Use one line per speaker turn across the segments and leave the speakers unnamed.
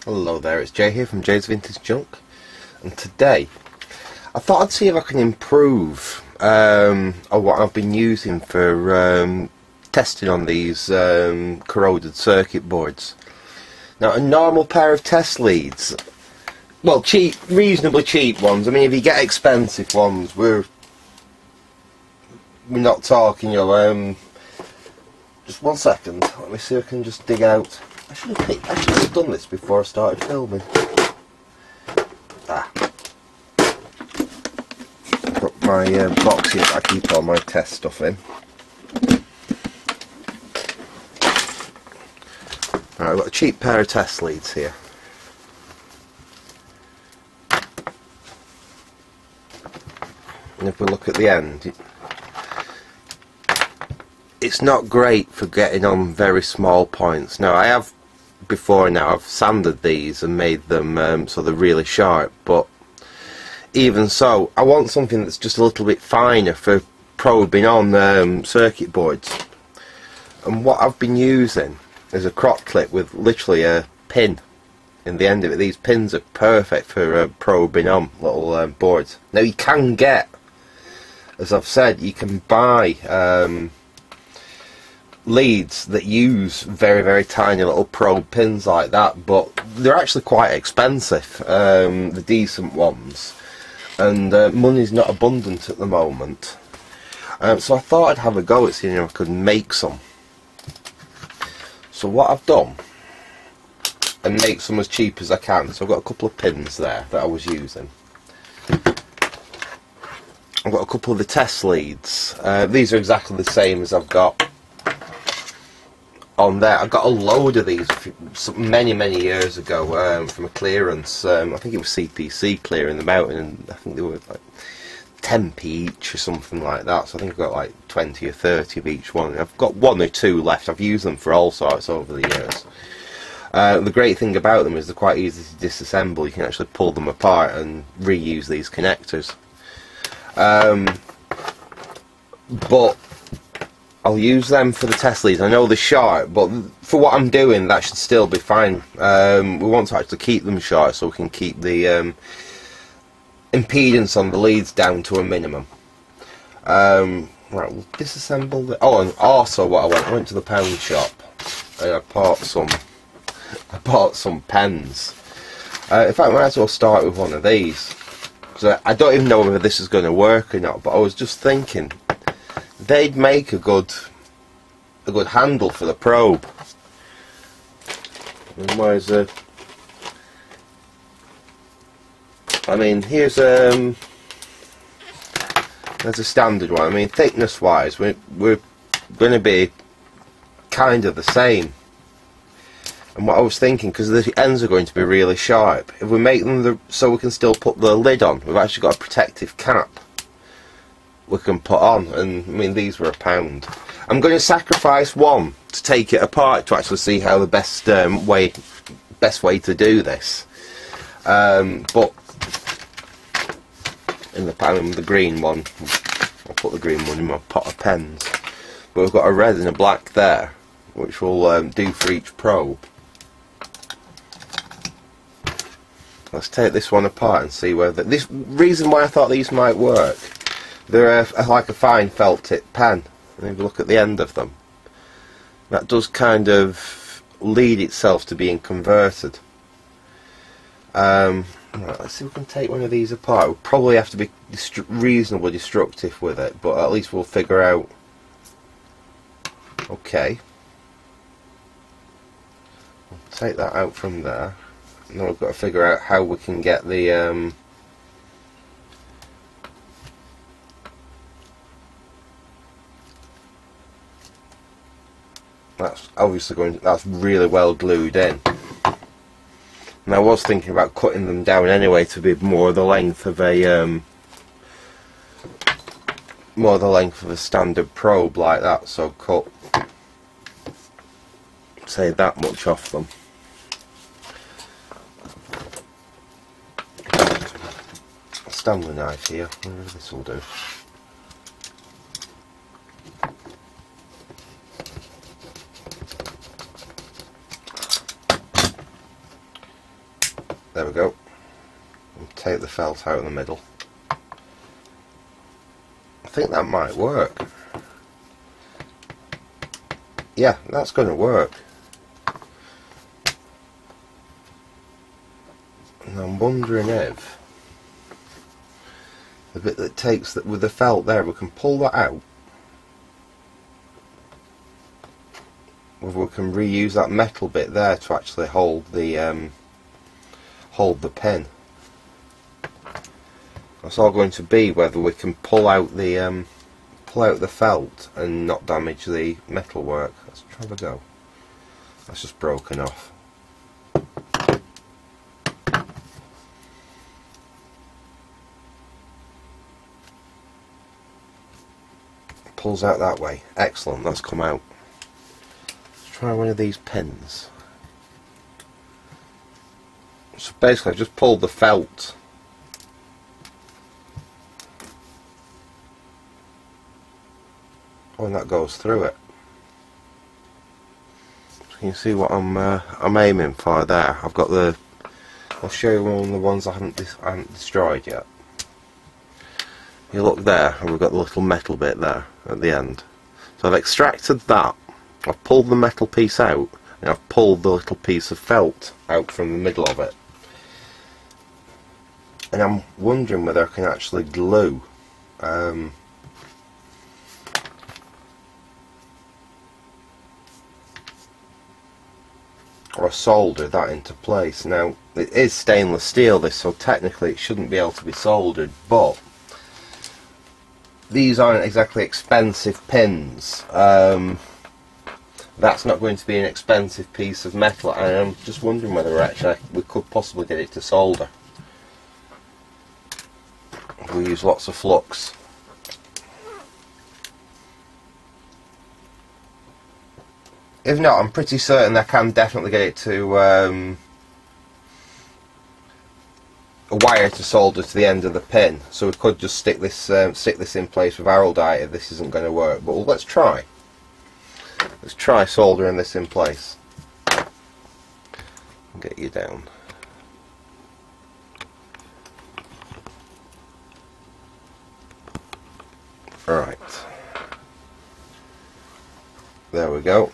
Hello there, it's Jay here from Jay's Vintage Junk, and today I thought I'd see if I can improve on what I've been using for testing on these corroded circuit boards. Now, a normal pair of test leads, well, cheap, reasonably cheap ones. I mean, if you get expensive ones, we're not talking, you know. Just 1 second, let me see if I can just dig out. I should have done this before I started filming. Got my box here that I keep all my test stuff in. Right, I've got a cheap pair of test leads here. And if we look at the end, it's not great for getting on very small points. Now, I have before now, I've sanded these and made them so they're really sharp, but even so, I want something that's just a little bit finer for probing on circuit boards. And what I've been using is a crop clip with literally a pin in the end of it. These pins are perfect for probing on little boards. Now, you can get, as I've said, you can buy leads that use very, very tiny little probe pins like that, but they're actually quite expensive, the decent ones, and money's not abundant at the moment. So I thought I'd have a go at seeing if I could make some. So what I've done, and make some as cheap as I can, so I've got a couple of pins there that I was using. I've got a couple of the test leads. These are exactly the same as I've got on there. I got a load of these many years ago from a clearance. I think it was CPC clearing them out, and I think they were like 10p each or something like that. So I think I've got like 20 or 30 of each one. I've got 1 or 2 left. I've used them for all sorts over the years. The great thing about them is they're quite easy to disassemble. You can actually pull them apart and reuse these connectors. But I'll use them for the test leads. I know they're sharp, but for what I'm doing, that should still be fine. We want to actually keep them sharp so we can keep the impedance on the leads down to a minimum. Right, we'll disassemble the... Oh, and also what I went to the pound shop and I bought some pens. In fact, I might as well start with one of these. So I don't even know whether this is going to work or not, but I was just thinking they'd make a good handle for the probe. And where's a... I mean, here's there's a standard one. I mean, thickness wise, we're going to be kind of the same. And what I was thinking, because the ends are going to be really sharp, if we make them so we can still put the lid on, we've actually got a protective cap we can put on. And I mean, these were £1. I'm going to sacrifice one to take it apart to actually see how the best way to do this. But in the pan, the green one, I'll put the green one in my pot of pens. But we've got a red and a black there, which will do for each probe. Let's take this one apart and see whether this reason why I thought these might work. They're like a fine felt tip pen, and if you look at the end of them, that does kind of lead itself to being converted. Right, let's see if we can take one of these apart. We'll probably have to be reasonably destructive with it, but at least we'll figure out. Okay, we'll take that out from there. Now we've got to figure out how we can get the that's obviously that's really well glued in. And I was thinking about cutting them down anyway to be more the length of a standard probe like that. So cut, say, that much off them. Stand the knife here. This will do. There we go. And take the felt out in the middle. I think that might work. Yeah, that's going to work. And I'm wondering if the bit that takes that with the felt there, we can pull that out. Whether we can reuse that metal bit there to actually hold the pin. That's all going to be whether we can pull out the felt and not damage the metal work. Let's try a go. That's just broken off. Pulls out that way. Excellent, that's come out. Let's try one of these pins. So basically I've just pulled the felt and that goes through it. So you can see what I'm aiming for there. I've got the. I'll show you one of the ones I haven't destroyed yet. You look there, and we've got the little metal bit there at the end. So I've extracted that. I've pulled the metal piece out, and I've pulled the little piece of felt out from the middle of it. And I'm wondering whether I can actually glue. Or solder that into place. Now it is stainless steel this, so technically it shouldn't be able to be soldered, but these aren't exactly expensive pins. That's not going to be an expensive piece of metal, and I'm just wondering whether actually we could possibly get it to solder. We use lots of flux. If not, I'm pretty certain I can definitely get it to a wire to solder to the end of the pin. So we could just stick this in place with Araldite if this isn't going to work. But let's try. Let's try soldering this in place. Get you down. Right. There we go.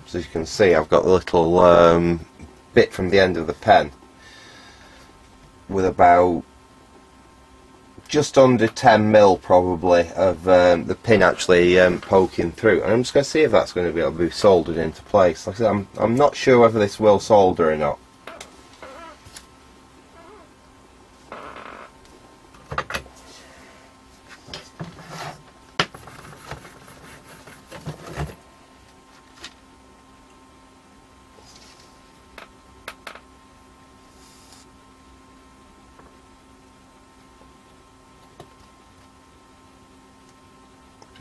So as you can see, I've got the little bit from the end of the pen with about just under 10mm probably of the pin actually poking through, and I'm just going to see if that's going to be able to be soldered into place. Like I said, I'm not sure whether this will solder or not.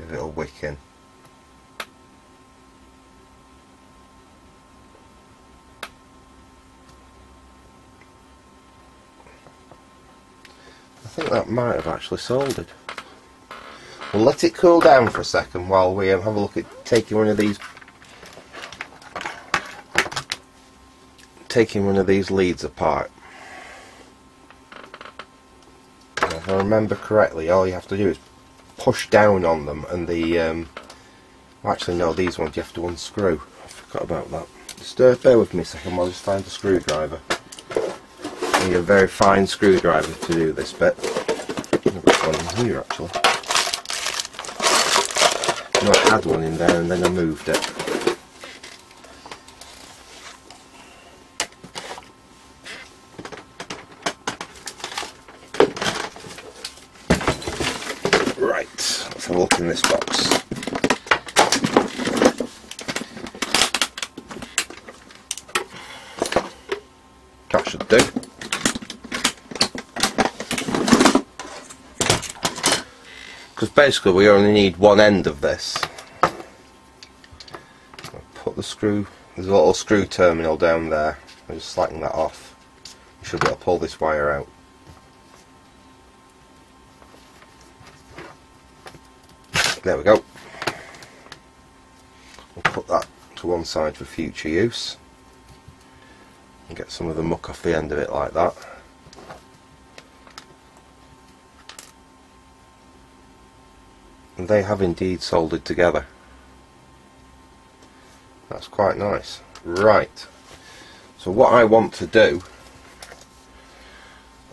A little wick in. I think that might have actually soldered. We'll let it cool down for a second while we have a look at taking one of these leads apart. And if I remember correctly, all you have to do is push down on them, and the actually no, these ones you have to unscrew. I forgot about that. Just bear with me a second while I just find a screwdriver. I need a very fine screwdriver to do this bit. I've got one in here actually. No, I had one in there and then I moved it. Right, let's have a look in this box. That should do. Because basically we only need one end of this. I'll put the screw, there's a little screw terminal down there. I'll just slacken that off. You should be able to pull this wire out. There we go. We'll put that to one side for future use. and get some of the muck off the end of it like that. And they have indeed soldered together. That's quite nice. Right, so what I want to do,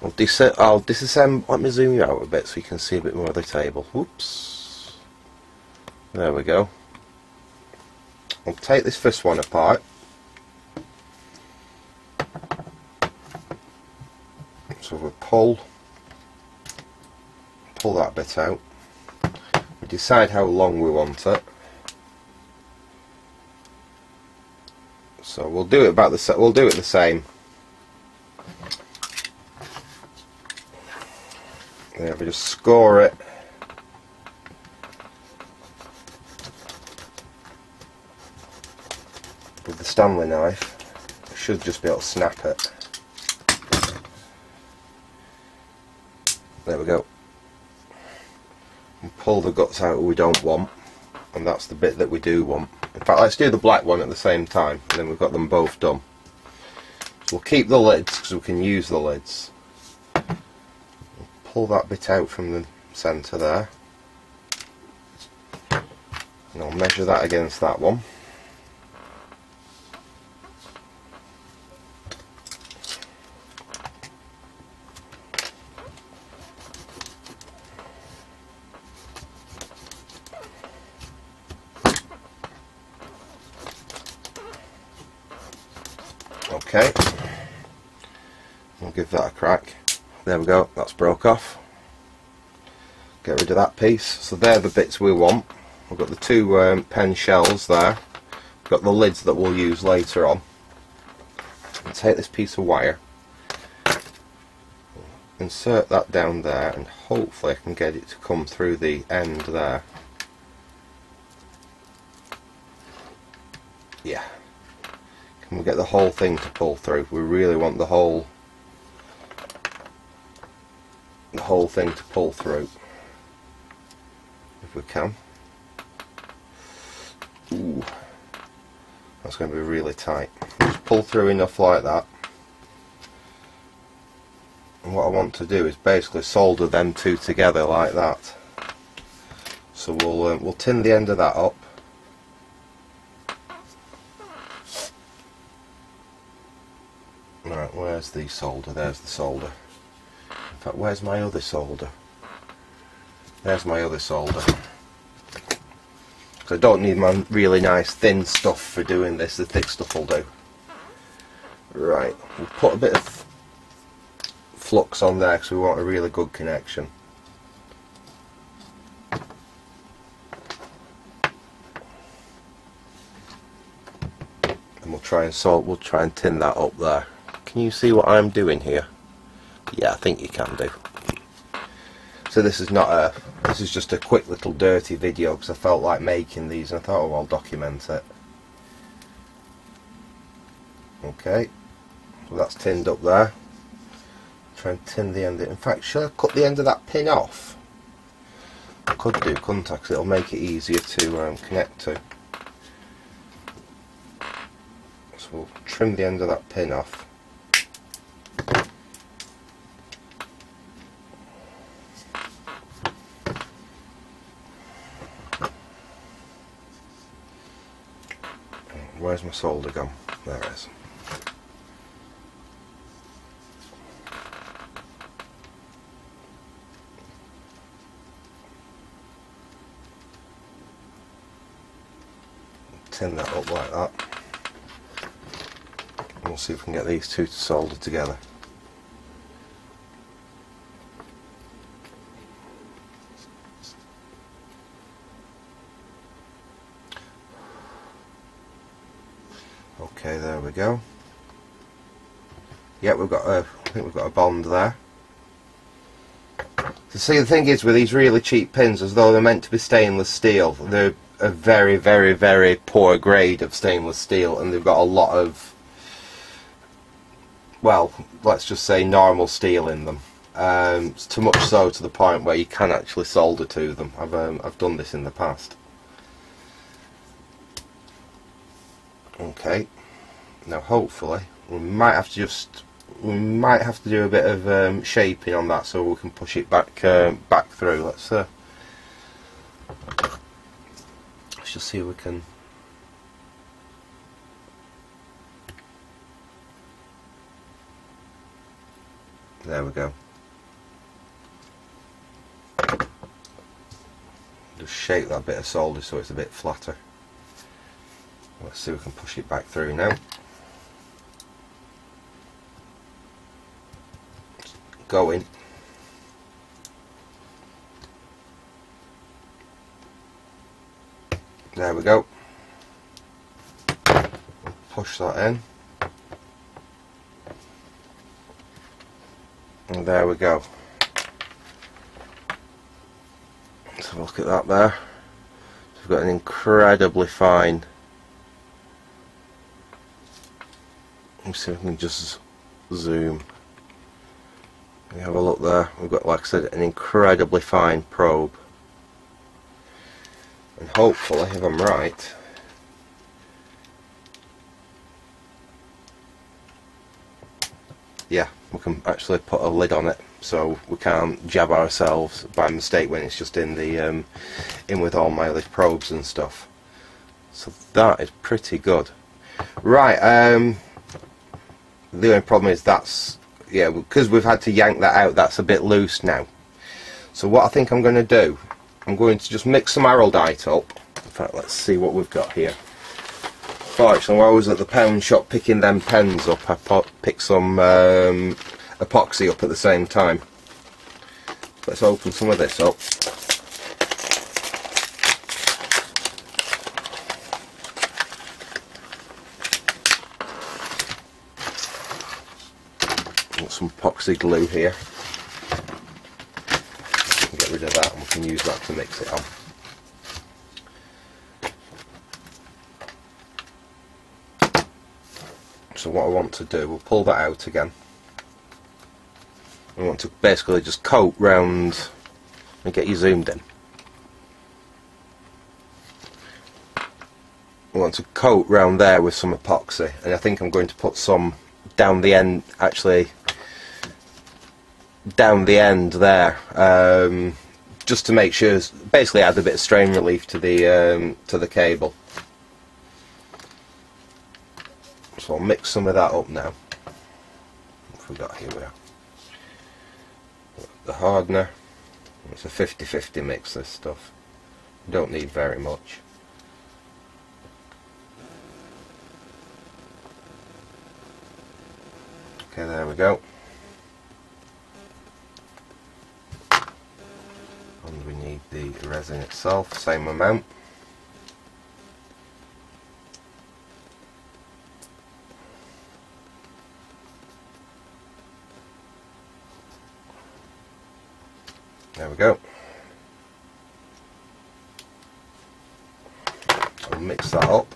I'll disassemble. Let me zoom you out a bit so you can see a bit more of the table. Whoops. There we go. I'll take this first one apart. So we'll pull that bit out. We decide how long we want it. So we'll do it about the we'll do it the same. There, we just score it. With the Stanley knife. I should just be able to snap it. There we go. And pull the guts out we don't want, and that's the bit that we do want. In fact, let's do the black one at the same time, and then we've got them both done. So we'll keep the lids because we can use the lids. Pull that bit out from the centre there, and I'll measure that against that one. Okay, we'll give that a crack. There we go, that's broke off. Get rid of that piece. So they're the bits we want. We've got the two pen shells there. We've got the lids that we'll use later on. I'll take this piece of wire, insert that down there, and hopefully I can get it to come through the end there. Yeah. Can we get the whole thing to pull through? We really want the whole thing to pull through, if we can. Ooh, that's going to be really tight. Just pull through enough like that. And what I want to do is basically solder them two together like that. So we'll tin the end of that up. Right, where's the solder? There's the solder. In fact, where's my other solder? There's my other solder. Because I don't need my really nice thin stuff for doing this, the thick stuff will do. Right, we'll put a bit of flux on there because we want a really good connection. And we'll try and tin that up there. Can you see what I'm doing here? Yeah, I think you can do. So this is just a quick little dirty video because I felt like making these and I thought, oh, I'll document it. Okay, so that's tinned up there. Try and tin the end of it. In fact, should I cut the end of that pin off? I could do, couldn't I? Because it'll make it easier to connect to. So we'll trim the end of that pin off. Where's my solder gone? There it is. Tin that up like that. And we'll see if we can get these two to solder together. Okay, there we go. Yeah, I think we've got a bond there. So see, the thing is with these really cheap pins, as though they're meant to be stainless steel, they're a very, very, very poor grade of stainless steel, and they've got a lot of, well, let's just say normal steel in them. It's too much so to the point where you can actually solder to them. I've done this in the past. Okay, now hopefully we might have to do a bit of shaping on that so we can push it back through. Let's just see if we can. There we go. Just shape that bit of solder so it's a bit flatter. Let's see if we can push it back through now. Go in. There we go. Push that in. And there we go. Let's have a look at that there. So we've got an incredibly fine. Let's see if we can just zoom. We have a look there. We've got, like I said, an incredibly fine probe. And hopefully, if I'm right, yeah, we can actually put a lid on it, so we can't jab ourselves by mistake when it's just in the in with all my other probes and stuff. So that is pretty good. Right. The only problem is that's, yeah, because we've had to yank that out, that's a bit loose now. So what I think I'm going to do, I'm going to just mix some araldite up. In fact, let's see what we've got here. Fortunately, while I was at the pound shop picking them pens up, I picked some epoxy up at the same time. Let's open some of this up. Got some epoxy glue here. Get rid of that and we can use that to mix it on. So what I want to do, we'll pull that out again. I want to basically just coat round and get you zoomed in. I want to coat round there with some epoxy, and I think I'm going to put some down the end, actually down the end there, just to make sure, basically add a bit of strain relief to the cable. So I'll mix some of that up now. What have we got here? We are. The hardener. It's a 50-50 mix, this stuff. You don't need very much. Okay, there we go. And we need the resin itself, same amount. There we go. I'll mix that up.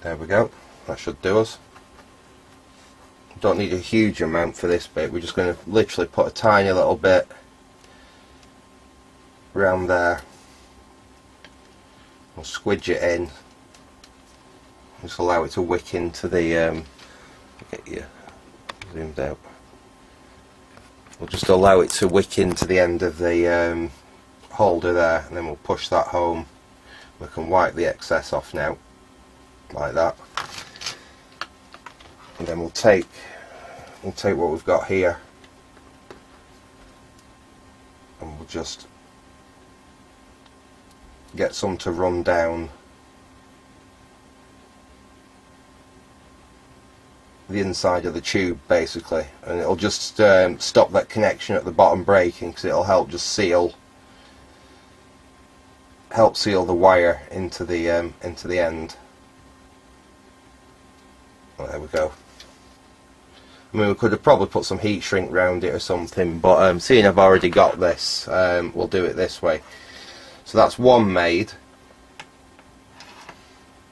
There we go, that should do us. Don't need a huge amount for this bit, we're just going to literally put a tiny little bit around there. We'll squidge it in, just allow it to wick into the, get you zoomed out. We'll just allow it to wick into the end of the holder there, and then we'll push that home. We can wipe the excess off now. Like that, and then we'll take what we've got here, and we'll just get some to run down the inside of the tube, basically, and it'll just stop that connection at the bottom breaking, because it'll help just seal the wire into the end. Well, there we go. I mean, we could have probably put some heat shrink round it or something, but seeing I've already got this, we'll do it this way. So that's one made.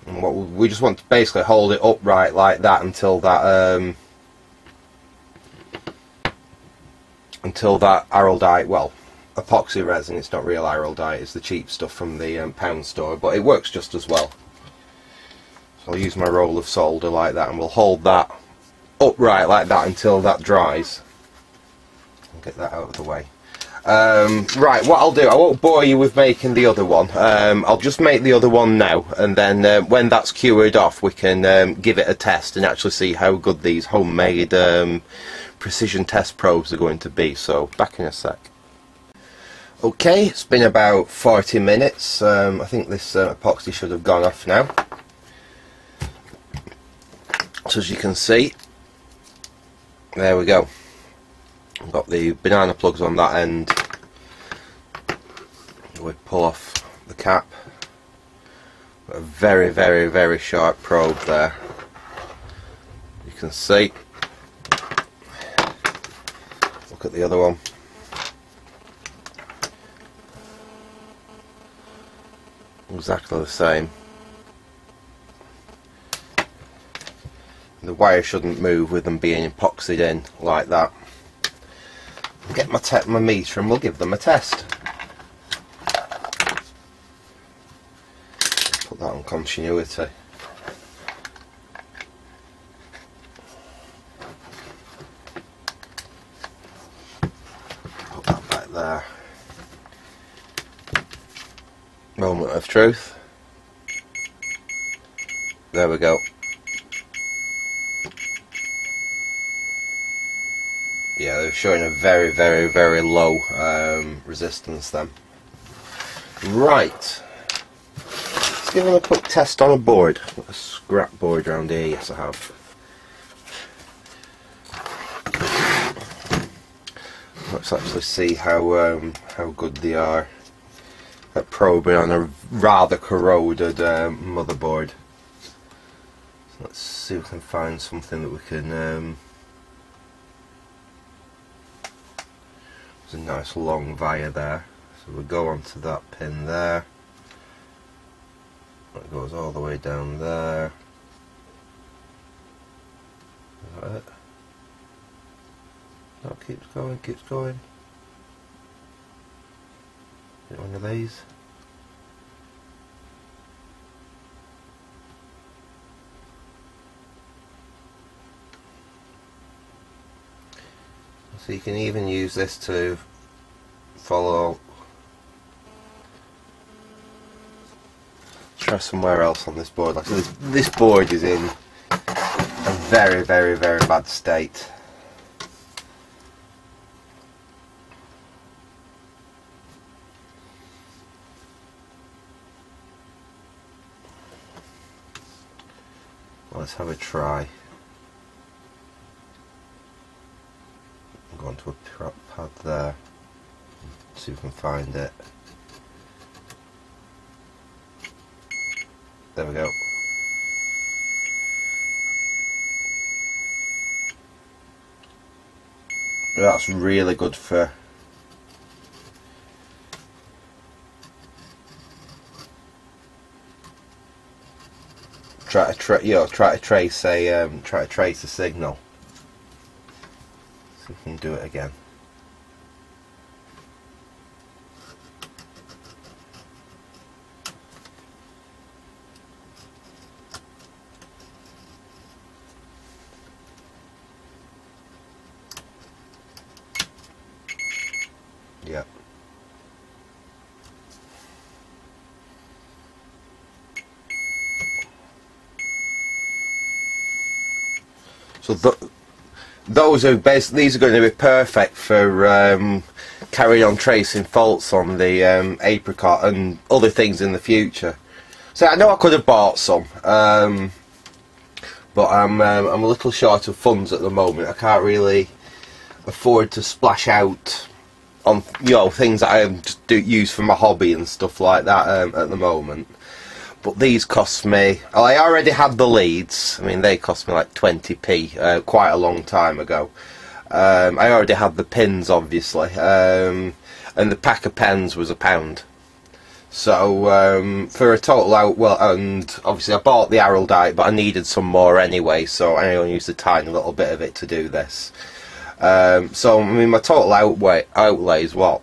And what we just want to basically hold it upright like that until that Araldite, well, epoxy resin, it's not real Araldite, it's the cheap stuff from the pound store, but it works just as well. So I'll use my roll of solder like that, and we'll hold that upright like that until that dries. I'll get that out of the way. Right, what I'll do, I won't bore you with making the other one. I'll just make the other one now, and then when that's cured off we can give it a test and actually see how good these homemade precision test probes are going to be. So back in a sec. Okay, it's been about 40 minutes. I think this epoxy should have gone off now. So as you can see, there we go. I've got the banana plugs on that end. We pull off the cap. Got a very, very, very sharp probe there. You can see. Look at the other one. Exactly the same. The wire shouldn't move with them being epoxied in like that. I'll get my meter and we'll give them a test. Put that on continuity. Put that back there. Moment of truth. There we go. Yeah, they're showing a very, very, very low resistance then. Right. Let's give them a quick test on a board. I've got a scrap board around here, yes I have. Let's actually see how good they are at probing on a rather corroded motherboard. So let's see if we can find something that we can... There's a nice long via there, so we'll go onto that pin there. It goes all the way down there. Is that it? No, it keeps going, keeps going. Get one of these. So you can even use this to follow. Try somewhere else on this board. Like this board is in a very, very, very bad state. Let's have a try. Go onto a prop pad there, see if we can find it. There we go. That's really good for try to trace a signal. See if we can do it again. Yep. So those are these are going to be perfect for carrying on tracing faults on the apricot and other things in the future. So I know I could have bought some, but I'm a little short of funds at the moment. I can't really afford to splash out on things that I just use for my hobby and stuff like that at the moment. but these cost me, well, I already had the leads. I mean, they cost me like 20p quite a long time ago. I already had the pins, obviously, and the pack of pens was £1. So for a total out, well, and obviously I bought the Araldite, but I needed some more anyway, so I only used a tiny little bit of it to do this. So I mean, my total outlay is what,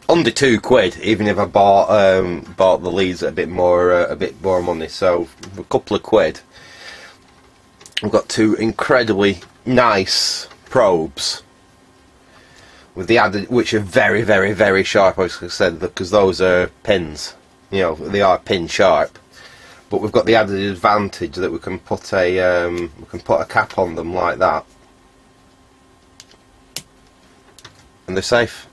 under £2, even if I bought the leads at a bit more money. So for a couple of quid, I've got two incredibly nice probes with the added, which are very, very, very sharp, as I said, because those are pins. You know, they are pin sharp. But we've got the added advantage that we can put a cap on them like that, and they're safe.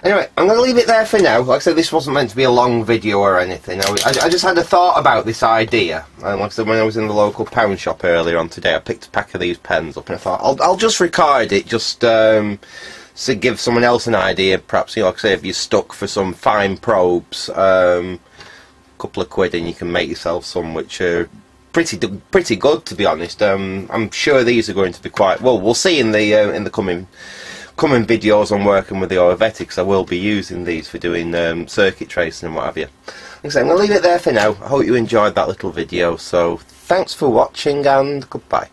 Anyway, I'm going to leave it there for now. Like I said, this wasn't meant to be a long video or anything. I just had a thought about this idea. And like I said, when I was in the local pound shop earlier on today, I picked a pack of these pens up, and I thought I'll just record it, just to give someone else an idea. Perhaps, you know, like I say, if you're stuck for some fine probes, a couple of quid, and you can make yourself some, which are pretty good, to be honest. I'm sure these are going to be quite well. We'll see in the coming videos on working with the Orvetic. I will be using these for doing circuit tracing and what have you. Like I say, I'm going to leave it there for now. I hope you enjoyed that little video. So thanks for watching, and goodbye.